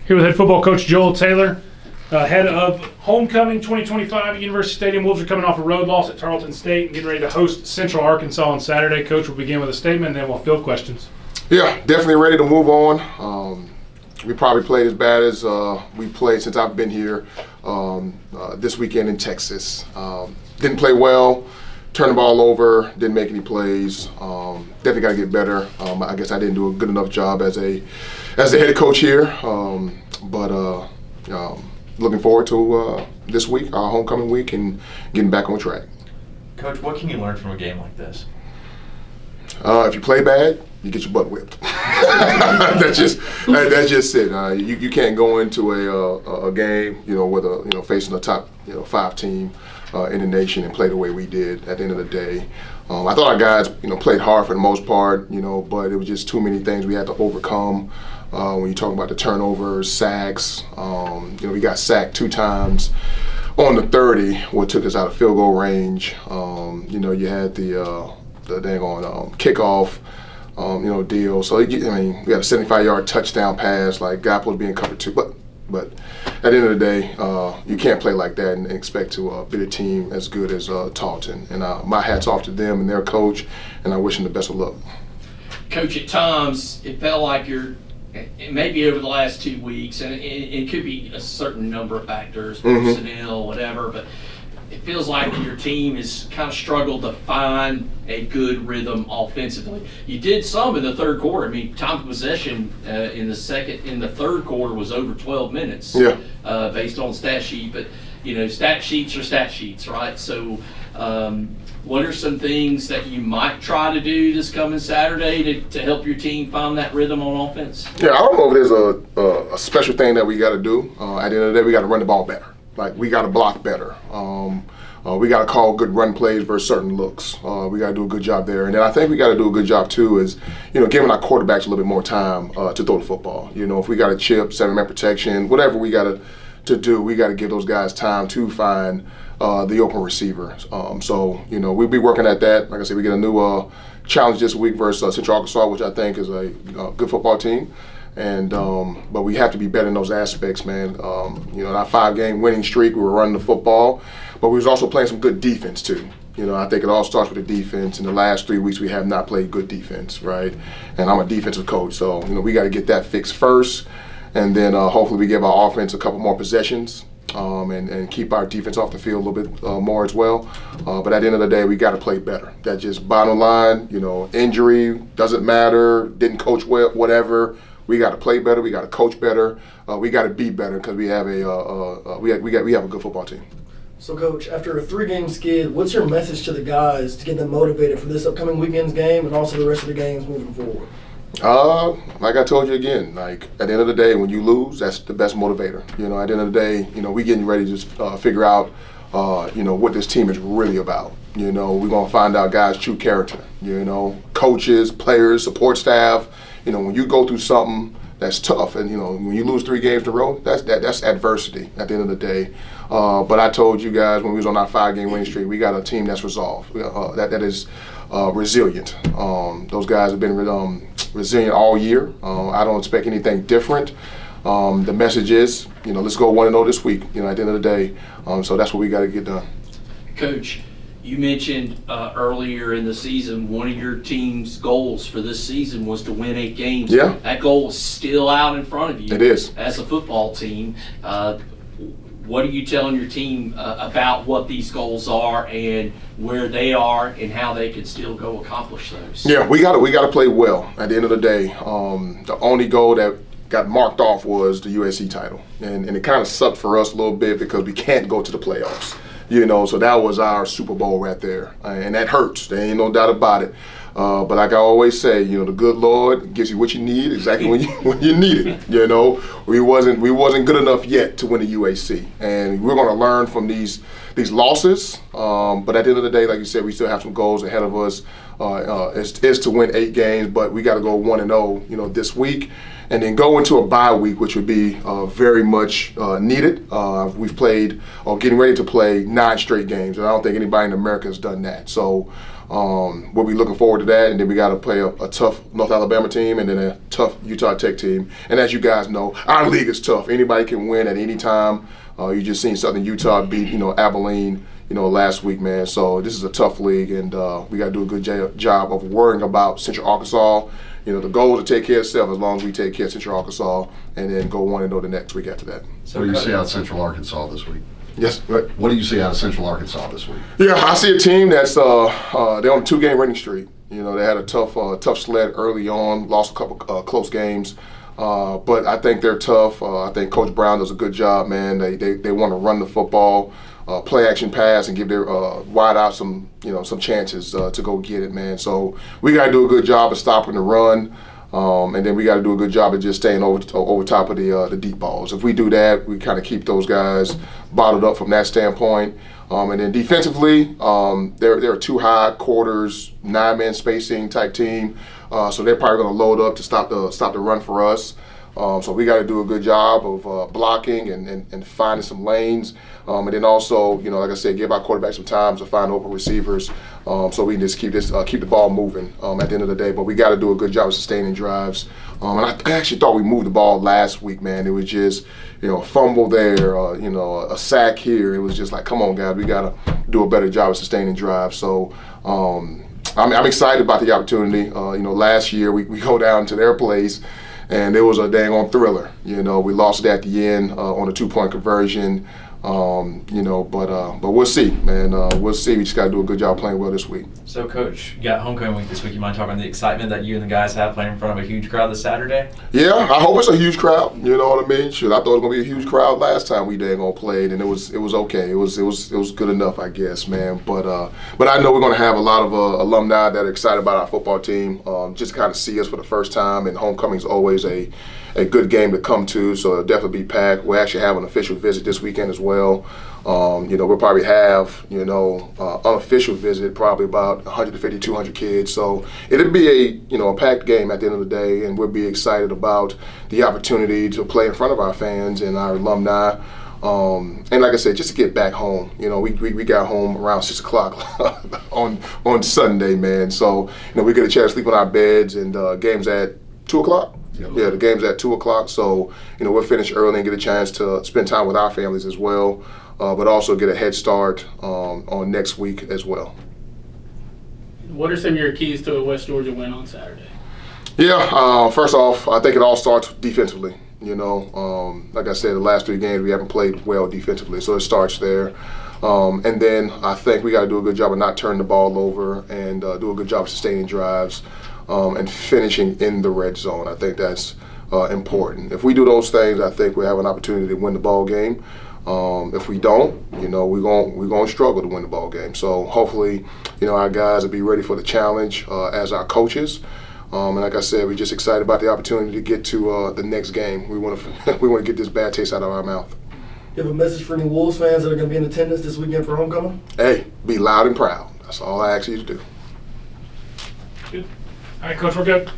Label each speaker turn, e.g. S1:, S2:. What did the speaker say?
S1: Here with head football coach Joel Taylor, head of Homecoming 2025 at University Stadium. Wolves are coming off a road loss at Tarleton State and getting ready to host Central Arkansas on Saturday. Coach will begin with a statement and then we'll field questions.
S2: Yeah, definitely ready to move on. We probably played as bad as we played since I've been here this weekend in Texas. Didn't play well, turned the ball over, didn't make any plays. Definitely got to get better. I guess I didn't do a good enough job as a head coach here. But looking forward to this week, our homecoming week, and getting back on track.
S3: Coach, what can you learn from a game like this?
S2: If you play bad, you get your butt whipped. that's just it. You can't go into a game, with facing a top 5 team in the nation and play the way we did. At the end of the day, I thought our guys played hard for the most part, but it was just too many things we had to overcome. When you talk about the turnovers, sacks, we got sacked 2 times on the 30, what took us out of field goal range. You had the dang on kickoff, deal. So we had a 75-yard touchdown pass, like guy was being covered too. But at the end of the day, you can't play like that and expect to beat a team as good as Tarleton. And my hat's off to them and their coach, and I wish them the best of luck.
S4: Coach, at times it felt like maybe over the last 2 weeks, and it could be a certain number of factors, personnel, whatever, but it feels like your team has kind of struggled to find a good rhythm offensively. You did some in the third quarter. Time of possession in the third quarter was over 12 minutes, based on stat sheet. But stat sheets are stat sheets, right? So, what are some things that you might try to do this coming Saturday to help your team find that rhythm on offense?
S2: Yeah, I don't know if there's a special thing that we got to do. At the end of the day, we got to run the ball better. Like, we got to block better. We got to call good run plays versus certain looks. We got to do a good job there. And then I think we got to do a good job, too, is, giving our quarterbacks a little bit more time to throw the football. If we got to chip, 7-man protection, whatever we got to do, we got to give those guys time to find the open receiver. We'll be working at that. Like I said, we get a new challenge this week versus Central Arkansas, which I think is a good football team. And but we have to be better in those aspects, man. In our 5-game winning streak, we were running the football, but we was also playing some good defense too. I think it all starts with the defense. In the last 3 weeks, we have not played good defense, right? And I'm a defensive coach, so we got to get that fixed first, and then hopefully we give our offense a couple more possessions, and keep our defense off the field a little bit more as well. But at the end of the day, we got to play better. That's just bottom line. Injury doesn't matter. Didn't coach well, whatever. We got to play better. We got to coach better. We got to be better because we have a good football team.
S5: So, Coach, after a 3-game skid, what's your message to the guys to get them motivated for this upcoming weekend's game and also the rest of the games moving forward?
S2: Like I told you again, like at the end of the day, when you lose, that's the best motivator. At the end of the day, we getting ready to just figure out, what this team is really about. We're gonna find out guys' true character. Coaches, players, support staff. When you go through something that's tough, and when you lose 3 games in a row, that's adversity at the end of the day. But I told you guys when we was on our 5-game winning streak, we got a team that's resolved. That is resilient. Those guys have been resilient all year. I don't expect anything different. The message is, let's go 1-0 this week. At the end of the day, so that's what we got to get done.
S4: Coach, you mentioned earlier in the season one of your team's goals for this season was to win 8 games.
S2: Yeah.
S4: That goal is still out in front of you.
S2: It is.
S4: As a football team. What are you telling your team about what these goals are and where they are and how they can still go accomplish those?
S2: Yeah, we got to play well. At the end of the day, the only goal that got marked off was the USC title, and it kind of sucked for us a little bit because we can't go to the playoffs. So that was our Super Bowl right there, and that hurts. There ain't no doubt about it. But like I always say, the good Lord gives you what you need exactly when you need it. We wasn't good enough yet to win the UAC, and we're going to learn from these losses. But at the end of the day, like you said, we still have some goals ahead of us. Is to win 8 games, but we got to go 1-0, this week, and then go into a bye week, which would be very much needed. We've played or getting ready to play 9 straight games, and I don't think anybody in America has done that. So we'll be looking forward to that. And then we got to play a tough North Alabama team and then a tough Utah Tech team. And as you guys know, our league is tough. Anybody can win at any time. You just seen Southern Utah beat, Abilene, last week, man. So this is a tough league, and we got to do a good job of worrying about Central Arkansas. The goal is to take care of itself as long as we take care of Central Arkansas and then go 1-0 the next week after that.
S6: So what do you see out of Central Arkansas this week?
S2: Yes. Right.
S6: What do you see out of Central Arkansas this week?
S2: Yeah, I see a team that's they're on a 2-game winning streak. They had a tough sled early on, lost a couple close games. But I think they're tough. I think Coach Brown does a good job, man. They want to run the football, play action pass, and give their wide out some chances to go get it, man. So we got to do a good job of stopping the run, and then we got to do a good job of just staying over top of the deep balls. If we do that, we kind of keep those guys bottled up from that standpoint. And then defensively, they're a 2 high quarters, 9-man spacing type team. So they're probably going to load up to stop the run for us. So we got to do a good job of blocking and finding some lanes. And then also, like I said, give our quarterback some time to find open receivers, so we can just keep the ball moving at the end of the day. But we got to do a good job of sustaining drives. And I actually thought we moved the ball last week, man. It was just, a fumble there, a sack here. It was just like, come on, guys, we got to do a better job of sustaining drives. So I'm excited about the opportunity. Last year we go down to their place, and it was a dang on thriller. We lost it at the end on a 2-point conversion. But we'll see, man. We'll see. We just got to do a good job playing well this week.
S3: So, Coach, you got homecoming week this week. You mind talking about the excitement that you and the guys have playing in front of a huge crowd this Saturday?
S2: Yeah, I hope it's a huge crowd. You know what I mean? Shoot, I thought it was gonna be a huge crowd last time we dang on played, and it was okay. It was good enough, I guess, man. But I know we're gonna have a lot of alumni that are excited about our football team. Just kind of see us for the first time, and homecoming is always a good game to come to, so it'll definitely be packed. We'll actually have an official visit this weekend as well. We'll probably have, unofficial visit, probably about 150, 200 kids. So it'll be a packed game at the end of the day, and we'll be excited about the opportunity to play in front of our fans and our alumni. And like I said, just to get back home, we got home around 6 o'clock on Sunday, man. So, we get a chance to sleep on our beds, and game's at 2 o'clock.
S6: Yep.
S2: Yeah, the game's at 2 o'clock, so we'll finish early and get a chance to spend time with our families as well, but also get a head start on next week as well.
S7: What are some of your keys to a West Georgia win on Saturday?
S2: Yeah, first off, I think it all starts defensively. Like I said, the last 3 games we haven't played well defensively, so it starts there. And then I think we got to do a good job of not turning the ball over and do a good job of sustaining drives. And finishing in the red zone. I think that's important. If we do those things, I think we have an opportunity to win the ball game. If we don't, we're going to struggle to win the ball game. So hopefully, our guys will be ready for the challenge as our coaches. And like I said, we're just excited about the opportunity to get to the next game. We want to get this bad taste out of our mouth.
S5: You have a message for any Wolves fans that are going to be in attendance this weekend for homecoming?
S2: Hey, be loud and proud. That's all I ask you to do.
S1: Good. All right, Coach, we're good.